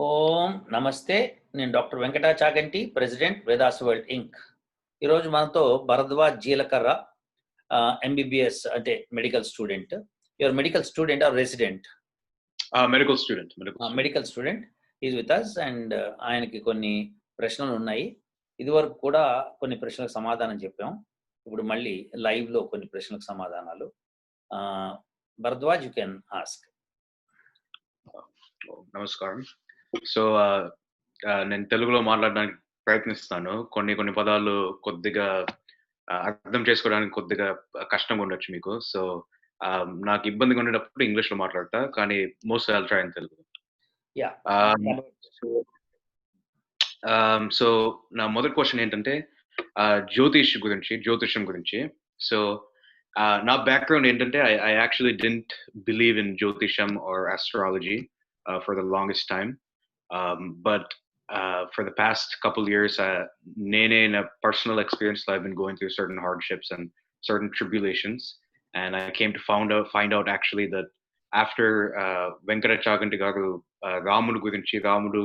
ఓం నమస్తే. నేను doctor Venkata Chaganti, president Vedas World Inc. ఈరోజు మనతో భరద్వాజ్ జీలకర్ర ఎంబీబీఎస్ అంటే medical student. Your medical student or resident? Medical student. Medical student is with us and ఆయనకి కొన్ని ప్రశ్నలు ఉన్నాయి. ఇదివరకు కూడా కొన్ని ప్రశ్నలకు సమాధానం చెప్పాం. ఇప్పుడు మళ్ళీ లైవ్లో కొన్ని ప్రశ్నలకు సమాధానాలు. Bharadwaj, you can ask. నమస్కారం. సో నేను తెలుగులో మాట్లాడడానికి ప్రయత్నిస్తాను. కొన్ని పదాలు కొద్దిగా అర్థం చేసుకోవడానికి కొద్దిగా కష్టంగా ఉండొచ్చు మీకు. సో నాకు ఇబ్బందిగా ఉండేటప్పుడు ఇంగ్లీష్లో మాట్లాడతా, కానీ most I'll try in Telugu. So నా మొదటి క్వశ్చన్ ఏంటంటే జ్యోతిష్యం గురించి. సో నా బ్యాక్గ్రౌండ్ ఏంటంటే I actually didn't believe in జ్యోతిష్యం or astrology for the longest time. But for the past couple years, in a personal experience, I've been going through certain hardships and certain tribulations, and I came to find out actually that after Venkata Chaganti garu Ramudu gurinchi Ramudu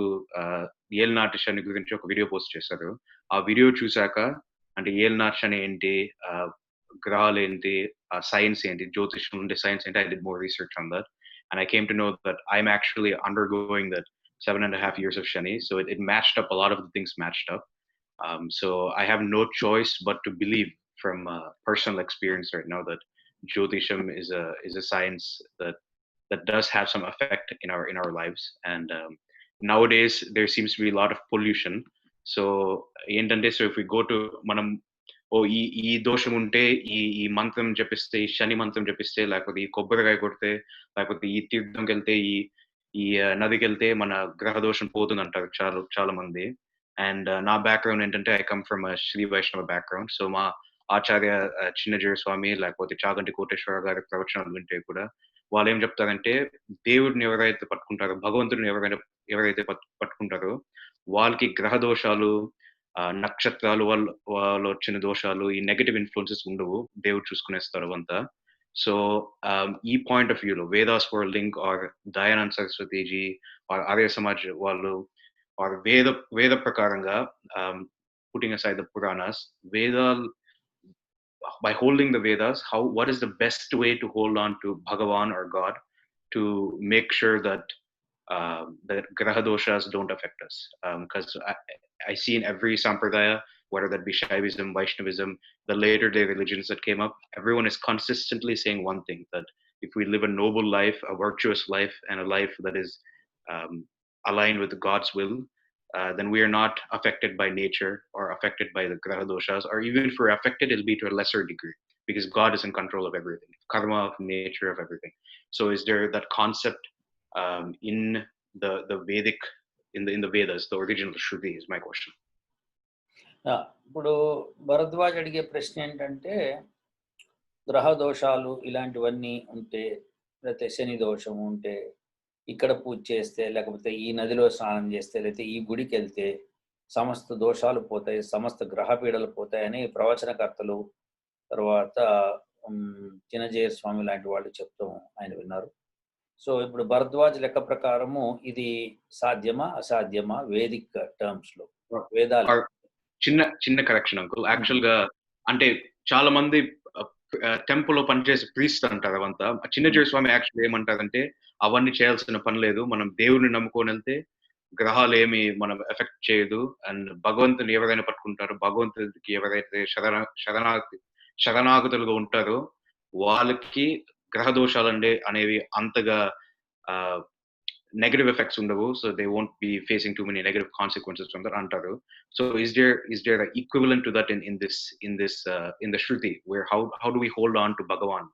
Yelnati Shani gurinchi oka video post chesaru. Aa video chusaka ante Yelnati Shani enti, grahalu enti, science enti, jyotisham unde science enti, I did more research on that, and I came to know that I'm actually undergoing that 7.5 years of Shani. So it matched up, a lot of the things matched up. So I have no choice but to believe from personal experience right now that Jyotisham is a science that does have some effect in our lives. And nowadays there seems to be a lot of pollution. So if we go to manam ఈ దోషం ఉంటే ఈ మంత్రం జపిస్తే, ఈ శని మంత్రం జపిస్తే, లేకపోతే ఈ కొబ్బరికాయ కొడితే, లేకపోతే ఈ తీర్థంకి వెళ్తే, ఈ నదికి వెళ్తే మన గ్రహ దోషం పోతుంది అంటారు చాలా మంది. అండ్ నా బ్యాక్గ్రౌండ్ ఏంటంటే ఐ కమ్ ఫ్రమ్ శ్రీ వైష్ణవ బ్యాక్గ్రౌండ్. సో మా ఆచార్య చిన్నజీర స్వామి లేకపోతే చాగంటి కోటేశ్వర గారి ప్రవచనాలు వింటే కూడా వాళ్ళు ఏం చెప్తారంటే, దేవుడిని ఎవరైతే పట్టుకుంటారో, భగవంతుడిని ఎవరైతే పట్టుకుంటారో వాళ్ళకి గ్రహ దోషాలు, నక్షత్రాలు వాళ్ళు వచ్చిన దోషాలు, ఈ నెగటివ్ ఇన్ఫ్లుయెన్సెస్ ఉండవు, దేవుడు చూసుకునేస్తారు అంతా. సో ఈ పాయింట్ ఆఫ్ వ్యూలో Vedas World link or Dayanand సరస్వతిజీ ఆర్ ఆర్య సమాజ్ వాళ్ళు ఆర్ వేద ప్రకారంగా, putting aside the Puranas, by holding the Vedas, what is the best way to hold on to Bhagavan or God to make sure that that graha doshas don't affect us? Because I see in every sampradaya, whether that be Shaivism, Vaishnavism, the later day religions that came up, everyone is consistently saying one thing, that if we live a noble life, a virtuous life, and a life that is aligned with God's will, then we are not affected by nature or affected by the graha doshas, or even if we're affected, it'll be to a lesser degree, because God is in control of everything, karma of nature of everything. So is there that concept in the Vedic, in the Vedas, the original Shruti, is my question. ఇప్పుడు భరద్వాజ్ అడిగే ప్రశ్న ఏంటంటే, గ్రహ దోషాలు ఇలాంటివన్నీ ఉంటే, లేకపోతే శని దోషం ఉంటే, ఇక్కడ పూజ చేస్తే, లేకపోతే ఈ నదిలో స్నానం చేస్తే, లేకపోతే ఈ గుడికి వెళ్తే సమస్త దోషాలు పోతాయి, సమస్త గ్రహ పీడలు పోతాయని ప్రవచనకర్తలు, తర్వాత చిన్నజీర స్వామి లాంటి వాళ్ళు చెప్తాం ఆయన విన్నారు. సో ఇప్పుడు భరద్వాజ్ లెక్క ప్రకారము ఇది సాధ్యమా అసాధ్యమా వేదిక్ టర్మ్స్ లో? వేదాలు చిన్న కరెక్షన్ అంకుల్. యాక్చువల్ గా అంటే చాలా మంది టెంపుల్ లో పనిచేసే ప్రీస్ట్ అంటారు అవంతా. చిన్నజీర స్వామి యాక్చువల్ ఏమంటారంటే, అవన్నీ చేయాల్సిన పని లేదు, మనం దేవుడిని నమ్ముకొని వెళ్తే గ్రహాలు ఏమి మనం ఎఫెక్ట్ చేయదు, అండ్ భగవంతుని ఎవరైనా పట్టుకుంటారో, భగవంతుడికి ఎవరైతే శరణాగతులుగా ఉంటారో వాళ్ళకి గ్రహ దోషాలు అనేవి అంతగా negative effects ఉండవు, so they won't be facing too many negative consequences from that antaru. So is there an equivalent to that in the Shruti, where how do we hold on to Bhagavan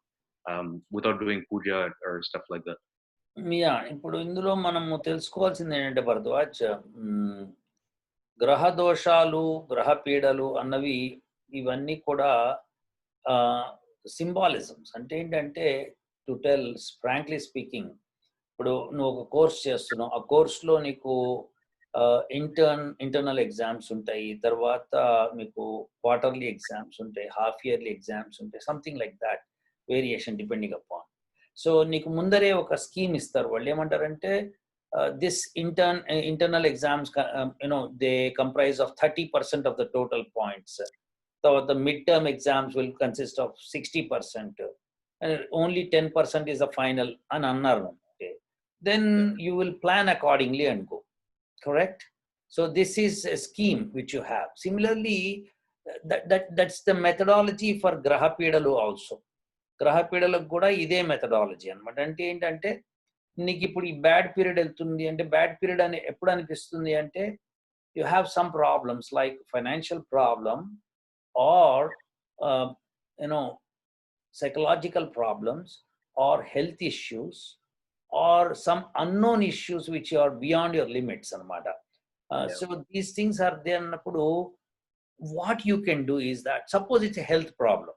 without doing puja or stuff like that? ఇప్పుడు ఇందులో మనము తెలుసుకోవాల్సింది ఏంటంటే భరద్వాజ్, గ్రహ దోషాలు, గ్రహ పీడలు అన్నవి ఇవన్నీ కూడా సింబాలిజమ్స్. అంటే ఏంటంటే, టు టెల్ ఫ్రాంక్లీ స్పీకింగ్, ఇప్పుడు నువ్వు ఒక కోర్స్ చేస్తున్నావు, ఆ కోర్స్లో నీకు ఇంటర్నల్ ఎగ్జామ్స్ ఉంటాయి, తర్వాత మీకు క్వార్టర్లీ ఎగ్జామ్స్ ఉంటాయి, హాఫ్ ఇయర్లీ ఎగ్జామ్స్ ఉంటాయి, something like that, variation depending upon. So నీకు ముందరే ఒక స్కీమ్ ఇస్తారు. వాళ్ళు ఏమంటారంటే, this internal exams, they comprise of 30% of the total points. So the midterm exams will consist of 60%, and only 10% is the final and unknown. Okay. Then you will plan accordingly and go. Correct? So this is a scheme which you have. Similarly, that's the methodology for Grahapedalu also. గ్రహపీడలకు కూడా ఇదే methodology అనమాట. అంటే ఏంటంటే నీకు ఇప్పుడు ఈ bad period వెళ్తుంది అంటే, బ్యాడ్ పీరియడ్ అని ఎప్పుడు అనిపిస్తుంది అంటే, you have some problems like financial problem or psychological problems or health issues or some unknown issues which are beyond your limits anamata. So these things are there anappudu what you can do is that, suppose it's a health problem,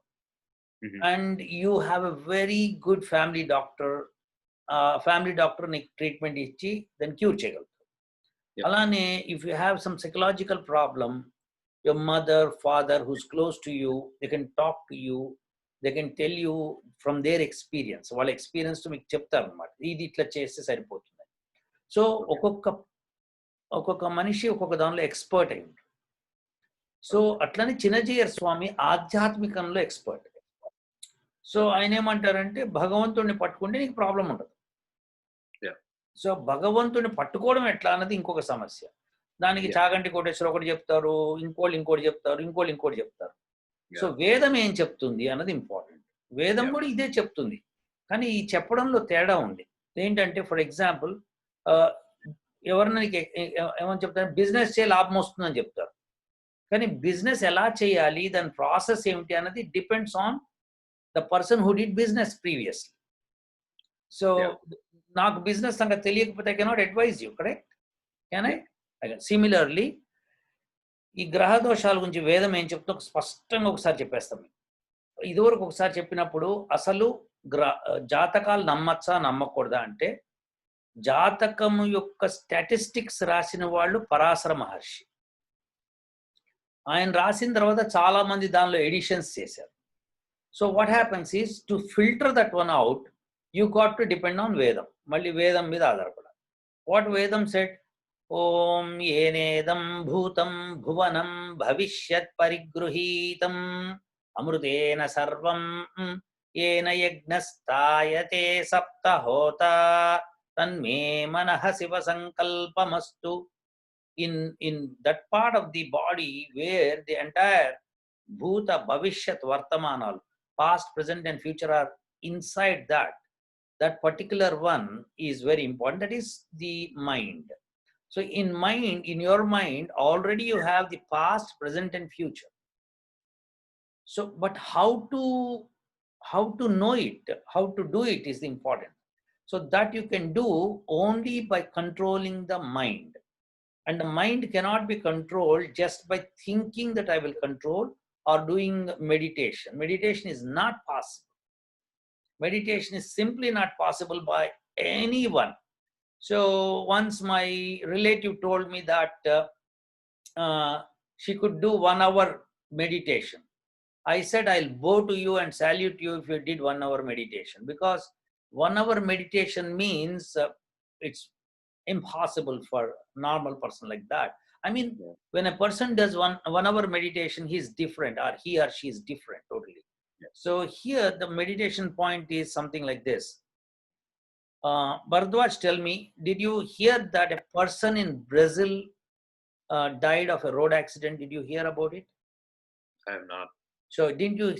and you have a very good family doctor నీకు treatment ఇచ్చి దాన్ని cure చేయగలుగుతారు. అలానే if you have some psychological problem, your mother, father who's close to you, they can talk to you, they can tell you from their experience, వాళ్ళ experience మీకు చెప్తారు అనమాట, ఇది ఇట్లా చేస్తే సరిపోతుంది. సో ఒక్కొక్క మనిషి ఒక్కొక్క దానిలో ఎక్స్పర్ట్ అయి ఉంటారు. సో అట్లనే చిన్నజీయర్ స్వామి ఆధ్యాత్మికంలో ఎక్స్పర్ట్. సో ఆయన ఏమంటారంటే, భగవంతుడిని పట్టుకుంటే నీకు ప్రాబ్లం ఉండదు. సో భగవంతుడిని పట్టుకోవడం ఎట్లా అన్నది ఇంకొక సమస్య. దానికి చాగంటి కోటేశ్వర ఒకటి చెప్తారు, ఇంకోటి చెప్తారు, ఇంకోటి చెప్తారు. సో వేదం ఏం చెప్తుంది అన్నది ఇంపార్టెంట్. వేదం కూడా ఇదే చెప్తుంది, కానీ ఈ చెప్పడంలో తేడా ఉంది. ఏంటంటే, ఫర్ ఎగ్జాంపుల్, ఎవరన్నా ఏమని చెప్తారు, బిజినెస్ చేయ లాభం వస్తుందని చెప్తారు. కానీ బిజినెస్ ఎలా చేయాలి, దాని ప్రాసెస్ ఏమిటి అన్నది depends on the person who did business previously. So నాకు బిజినెస్ సంగతి తెలియకపోతే I cannot advise you, correct? Can I? Similarly ఈ గ్రహ దోషాల గురించి వేదం ఏం చెప్తుందో స్పష్టంగా ఒకసారి చెప్పేస్తాం. ఇదివరకు ఒకసారి చెప్పినప్పుడు, అసలు జాతకాలు నమ్మచ్చా నమ్మకూడదా అంటే, జాతకము యొక్క స్టాటిస్టిక్స్ రాసిన వాళ్ళు పరాశర మహర్షి. ఆయన రాసిన తర్వాత చాలా మంది దానిలో ఎడిషన్స్ చేశారు. So what happens is, to filter that one out, you got to depend on వేదం. మళ్ళీ వేదం మీద ఆధారపడాలి. వాట్ వేదం సెట్, ఓం ఏనేదం భూతం భువనం భవిష్యత్ పరిగృహీతం అమృతేన సర్వం ఏన యజ్ఞస్థాయతే సప్తహోత తన్మే మనః Shiva సంకల్పమస్తు. In that part of the body where the entire bhuta bhavishyat vartamanalu, past, present and future are inside that particular one is very important. That is the mind. So in your mind already you have the past, present and future. So but how to know it, how to do it is important. So that you can do only by controlling the mind. And the mind cannot be controlled just by thinking that I will control or doing meditation. Meditation is not possible. Meditation is simply not possible by anyone. So once my relative told me that she could do 1 hour meditation. I said, I'll bow to you and salute you if you did 1 hour meditation, because 1 hour meditation means it's impossible for normal person like that. I mean, when a person does one hour meditation, he's different, or he or she is different totally. So here the meditation point is something like this. Bharadwaj, tell me, did you hear that a person in Brazil died of a road accident? Did you hear about it? I have not. So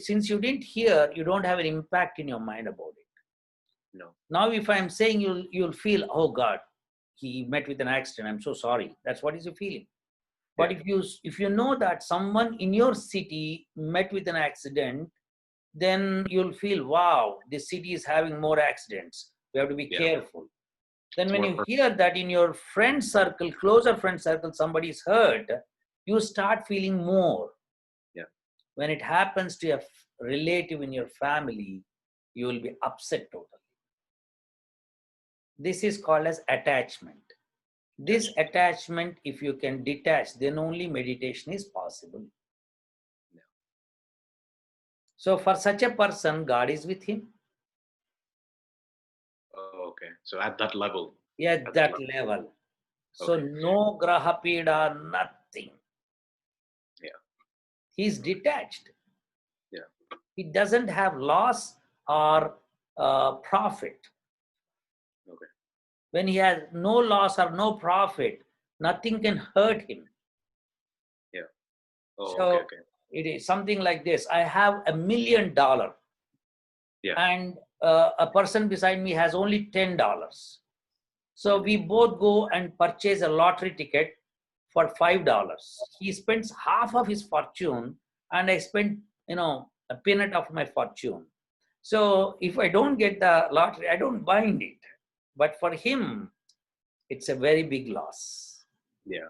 since you didn't hear, you don't have an impact in your mind about it. No. Now if I'm saying, you'll feel, oh God, he met with an accident, I'm so sorry. That's what is your feeling. But if you know that someone in your city met with an accident, then you'll feel, wow, this city is having more accidents, we have to be careful. Then when you hear that in your friend circle, closer friend circle, somebody is hurt, you start feeling more. When it happens to a relative in your family, you will be upset totally. This is called as attachment. This attachment, if you can detach, then only meditation is possible. So for such a person, God is with him. Oh, okay. So at that level. at At that that level. So Okay. no graha pida, nothing. Yeah. He's detached. Yeah. He doesn't have loss or profit. Okay. When he has no loss or no profit, nothing can hurt him. Yeah. Oh, okay. So Okay. it is something like this. I have $1 million, Yeah. and a person beside me has only $10. So we both go and purchase a lottery ticket for $5. He spends half of his fortune, and I spend, a peanut of my fortune. So if I don't get the lottery, I don't mind it. But for him, it's a very big loss. Yeah.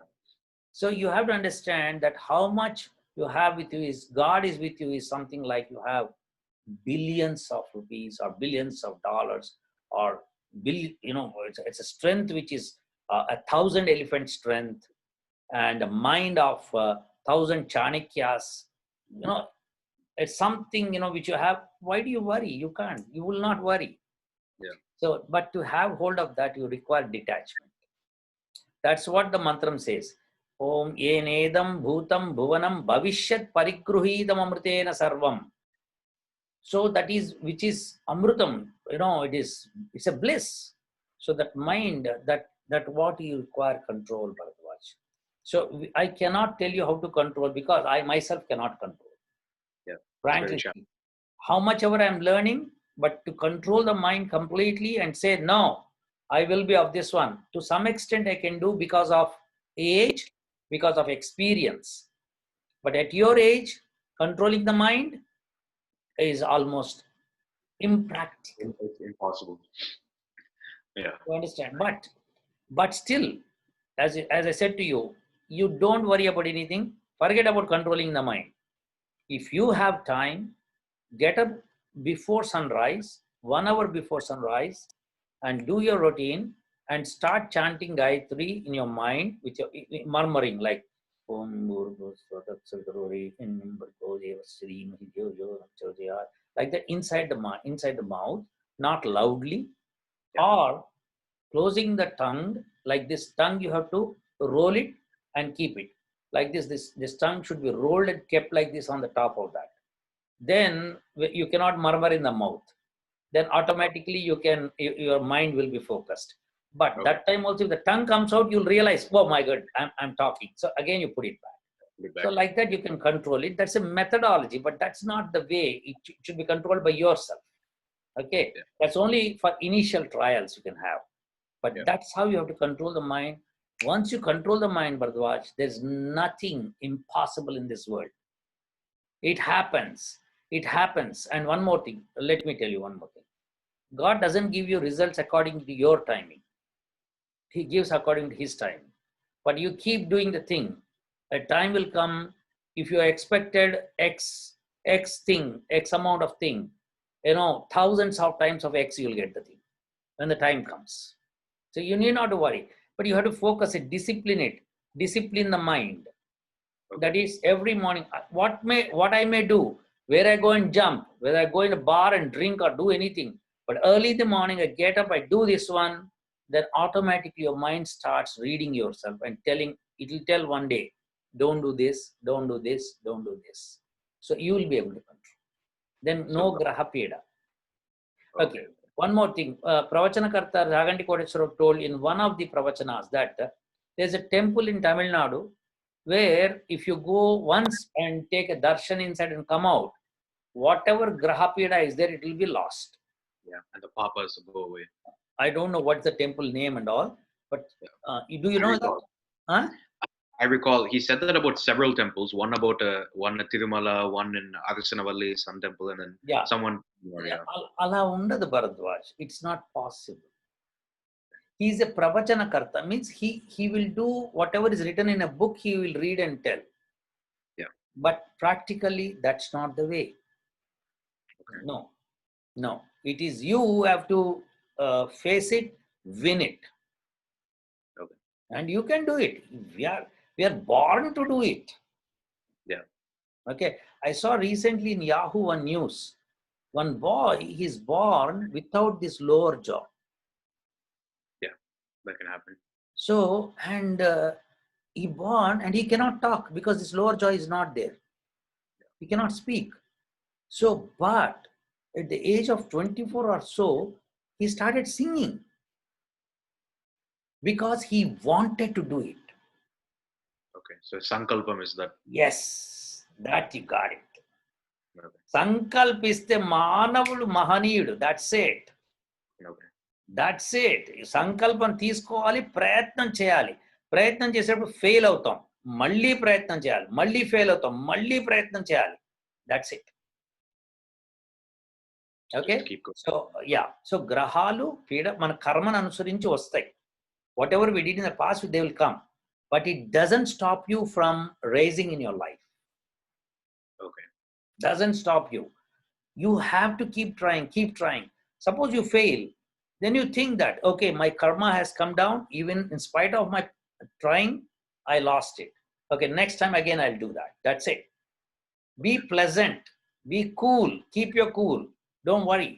So you have to understand that how much you have with you is God is with you is something like you have billions of rupees or billions of dollars, or it's a strength which is 1,000 elephant strength, and a mind of 1,000 Chanakyas. It's something which you have. Why do you worry? You can't. You will not worry. Yeah. So, but to have hold of that, you require detachment. That's what the mantram says. Om yenedam bhutam bhuvanam bhavishyat parigruhidam amrutena sarvam. So that is which is amrutam. It's a bliss. So that mind, that what you require control, Bharadwaj. So I cannot tell you how to control, because I myself cannot control. Yeah. It's very Frankly, challenging. how much ever I'm learning, but to control the mind completely and say, no, I will be of this one. To some extent, I can do because of age, because of experience. But at your age, controlling the mind is almost impractical. It's impossible. Yeah. You understand? But still, as I said to you, you don't worry about anything. Forget about controlling the mind. If you have time, get up before sunrise, 1 hour before sunrise, and do your routine and start chanting Gayatri in your mind with your murmuring like Om like that inside the mouth, not loudly, Yeah. or closing the tongue like this. Tongue you have to roll it and keep it like this. This tongue should be rolled and kept like this on the top of that. Then you cannot murmur in the mouth. Then automatically your mind will be focused. But Okay. that time also, if the tongue comes out, you'll realize, oh my God, I'm talking. So again, you put it back. Get back. So like that, you can control it. That's a methodology, but that's not the way. It should be controlled by yourself. Okay. Yeah. That's only for initial trials you can have. But Yeah. that's how you have to control the mind. Once you control the mind, Bharadwaj, there's nothing impossible in this world. It happens. It happens. And one more thing, let me tell you one more thing. God doesn't give you results according to your timing. He gives according to his time. But you keep doing the thing. A time will come, if you expected X thing, X amount of thing, thousands of times of X you'll get the thing when the time comes. So you need not to worry. But you have to focus it, discipline the mind. Okay. That is every morning. What I may do, where I go and jump, whether I go in a bar and drink or do anything. But early in the morning, I get up, I do this one, then automatically your mind starts reading yourself and it will tell one day, don't do this, don't do this, don't do this. So you will be able to control. Then no graha peda. Okay. One more thing. Pravachanakarta Raganti Kodeshwara told in one of the pravachanas that there's a temple in Tamil Nadu where if you go once and take a darshan inside and come out, whatever graha peda is there, it will be lost. Yeah, and the papas go away. I don't know what's the temple name and all, but do you know that? Huh? I recall he said that about several temples. One about one at Tirumala, one in Adisanavalli, Sun Temple, and then Yeah. someone. Ala undadu Bharadwaj. It's not possible. He is a pravachana karta, means he will do whatever is written in a book, he will read and tell. Yeah. But practically, that's not the way. Okay. No. It is you who have to face it, win it. Okay. And you can do it. We are born to do it. Yeah. Okay. I saw recently in Yahoo one news. One boy, he's born without this lower jaw. Yeah. that can happen. So, and he born and he cannot talk because his lower jaw is not there. He cannot speak. So, but at the age of 24 or so, he started singing because he wanted to do it. Okay, so sankalpam is that. Yes, that you got it. Okay. సంకల్పిస్తే మానవుడు మహనీయుడు. That's it. Okay. That's it. సంకల్పం తీసుకోవాలి, ప్రయత్నం చేయాలి. ప్రయత్నం చేసేటప్పుడు fail అవుతాం, మళ్ళీ ప్రయత్నం చేయాలి, మళ్ళీ ఫెయిల్ అవుతాం, మళ్ళీ ప్రయత్నం చేయాలి. That's it. Okay. So yeah, so గ్రహాలు పీడ మన కర్మను అనుసరించి వస్తాయి. Whatever we did in the past they will come, but it doesn't stop you from rising in your life. Okay. Doesn't stop you. You have to keep trying, keep trying. Suppose you fail, then you think that, okay, my karma has come down, even in spite of my trying, I lost it. Okay, next time again I'll do that. That's it. Be pleasant, be cool, keep your cool. Don't worry,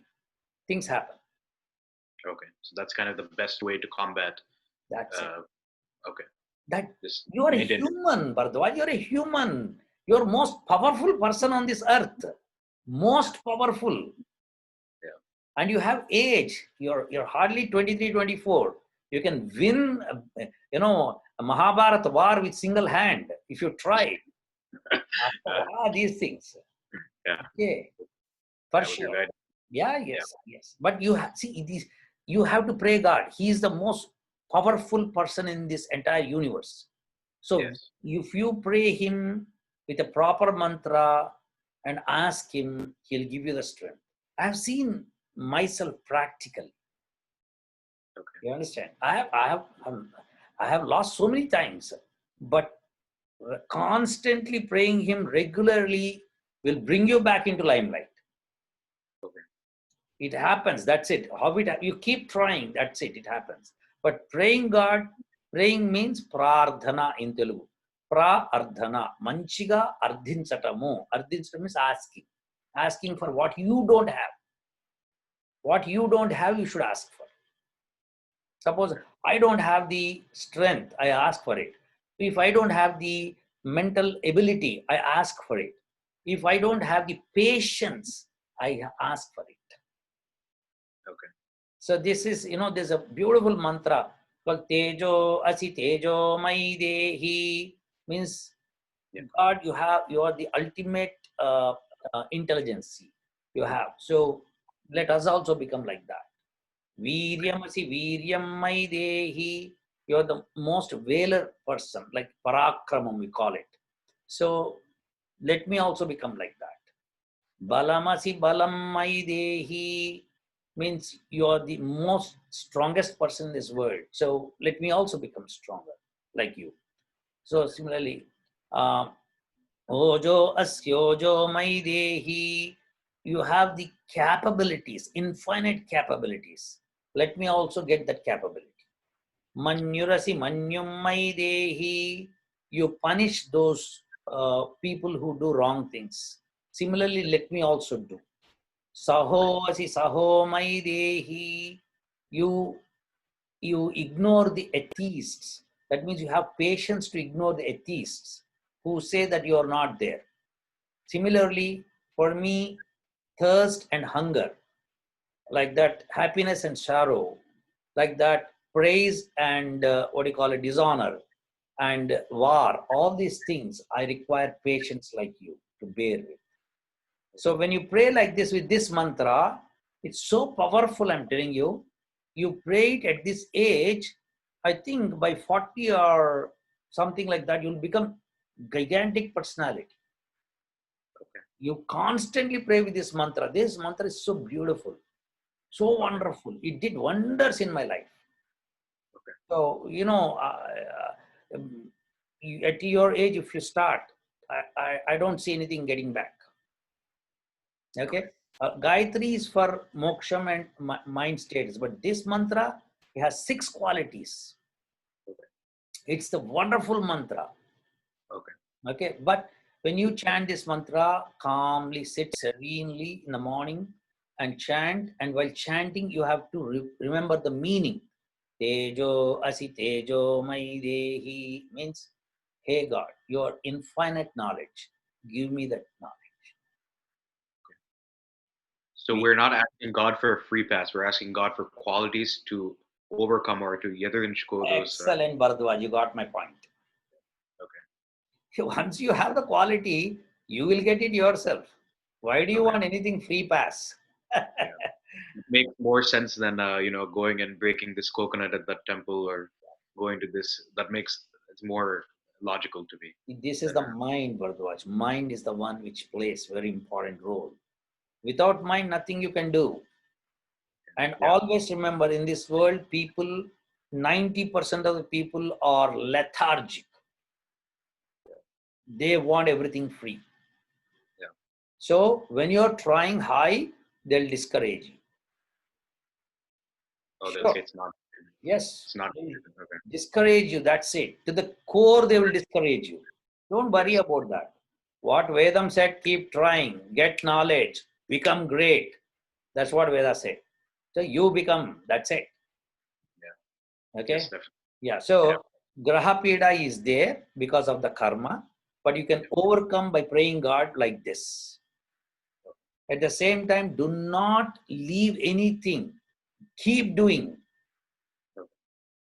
things happen. Okay, so that's kind of the best way to combat. That's it. Okay. That Just you are a maintain it. human, Bhardwaj. You're a human. You're most powerful person on this earth. Most powerful. Yeah. And you have age. You're hardly 23, 24. You can win, a Mahabharata war with single hand if you try. These things. Yeah. Okay. For That would be sure. very- Yeah, yes, yes. But you see, you have to pray God. He is the most powerful person in this entire universe. So Yes. if you pray him with a proper mantra and ask him, he'll give you the strength. I've seen myself practically. Okay. You understand? I have lost so many times, but constantly praying him regularly will bring you back into limelight. Okay. It happens. That's it. You keep trying. That's it. It happens. But praying God, praying means prardhana in Telugu. Pra-ardhana. Manchiga ardhinchatamu. Ardhinchatamu means asking. Asking for what you don't have. What you don't have, you should ask for. Suppose I don't have the strength, I ask for it. If I don't have the mental ability, I ask for it. If I don't have the patience, I ask for it. Okay. So this is, there's a beautiful mantra called Tejo Asi Tejo Mai Dehi. Means, Yeah. God, you are the ultimate intelligence you have. So let us also become like that. Veeryamasi Veeryam Mai Dehi. You're the most valor person, like Parakramam we call it. So let me also become like that. Balamasi Balam Mai Dehi means you're the most strongest person in this world. So let me also become stronger like you. So similarly, Ojo Asyojo Mai Dehi. You have the capabilities, infinite capabilities. Let me also get that capability. Manyurasi Manyum Mai Dehi. You punish those people who do wrong things. Similarly, let me also do. Saho Asi Saho Mai Dehi. You ignore the atheists. That means you have patience to ignore the atheists who say that you are not there. Similarly, for me, thirst and hunger, like that, happiness and sorrow, like that, praise and dishonor and war, all these things, I require patience like you to bear with. So when you pray like this with this mantra, it's so powerful, I'm telling you. You pray it at this age, I think by 40 or something like that, you'll become gigantic personality. Okay. You constantly pray with this mantra. This mantra is so beautiful, so wonderful. It did wonders in my life. Okay. So, at your age, if you start, I don't see anything getting back. Okay. Gayatri is for moksham and mind states, but this mantra, it has 6 qualities. Okay. It's the wonderful mantra. Okay. Okay. But when you chant this mantra, calmly sit serenely in the morning and chant. And while chanting, you have to remember the meaning. Tejo asi tejo mai dehi means, hey God, your infinite knowledge, give me that knowledge. So we're not asking God for a free pass. We're asking God for qualities to overcome or to yadarinchko those. Excellent, Bharadwaj, you got my point. Okay. Once you have the quality, you will get it yourself. Why do you Okay. want anything free pass? It makes more sense than going and breaking this coconut at that temple or going to this. That makes it's more logical to me. This is the mind, Bharadwaj. Mind is the one which plays very important role. Without mind, nothing you can do. And Yeah. always remember, in this world, people, 90% of the people are lethargic. They want everything free. Yeah. So when you're trying high, they'll discourage you. Oh, they'll Sure. say it's not. Yes. It's not. They'll Okay. discourage you. That's it. To the core, they will discourage you. Don't worry Yes. about that. What Vedam said, keep trying, get knowledge, become great. That's what Veda said. So you become, that's it. Yeah. Okay? Yes, definitely. Yeah. So Graha Pida is there because of the karma, but you can overcome by praying God like this. At the same time, do not leave anything. Keep doing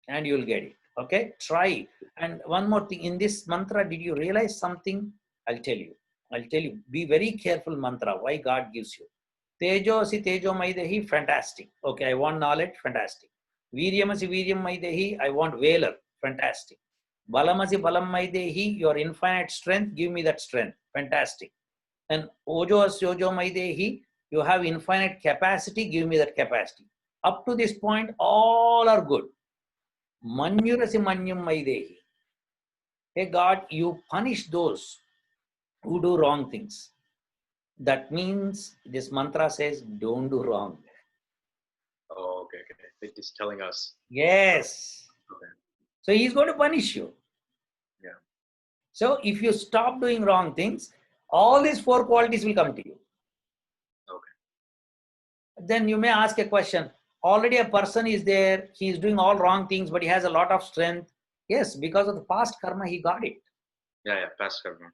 and you'll get it. Okay? Try. And one more thing, in this mantra, did you realize something? I'll tell you. Be very careful mantra, why God gives you. Tejosi tejo maidehi, fantastic. Okay, I want knowledge, fantastic. Viryamasi viryam maidehi, I want valor, fantastic. Balamasi balam maidehi, your infinite strength, give me that strength, fantastic. And ojo asyojo maidehi, you have infinite capacity, give me that capacity. Up to this point, all are good. Manyurasi manyam maidehi. Hey God, you punish those who do wrong things. That means this mantra says, don't do wrong. Oh, okay. It is telling us. Yes. Okay. So he's going to punish you. Yeah. So if you stop doing wrong things, all these four qualities will come to you. Okay. Then you may ask a question. Already a person is there, he is doing all wrong things, but he has a lot of strength. Yes, because of the past karma, he got it. Yeah, past karma.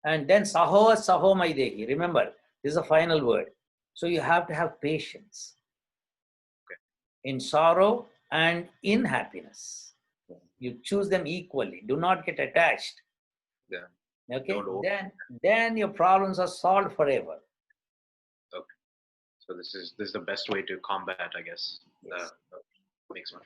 And then saho saho maidehi. Remember, this is a final word. So you have to have patience. In sorrow and in happiness. You choose them equally. Do not get attached. Yeah. Okay. Then your problems are solved forever. Okay. So this is the best way to combat, I guess. Yes. Makes much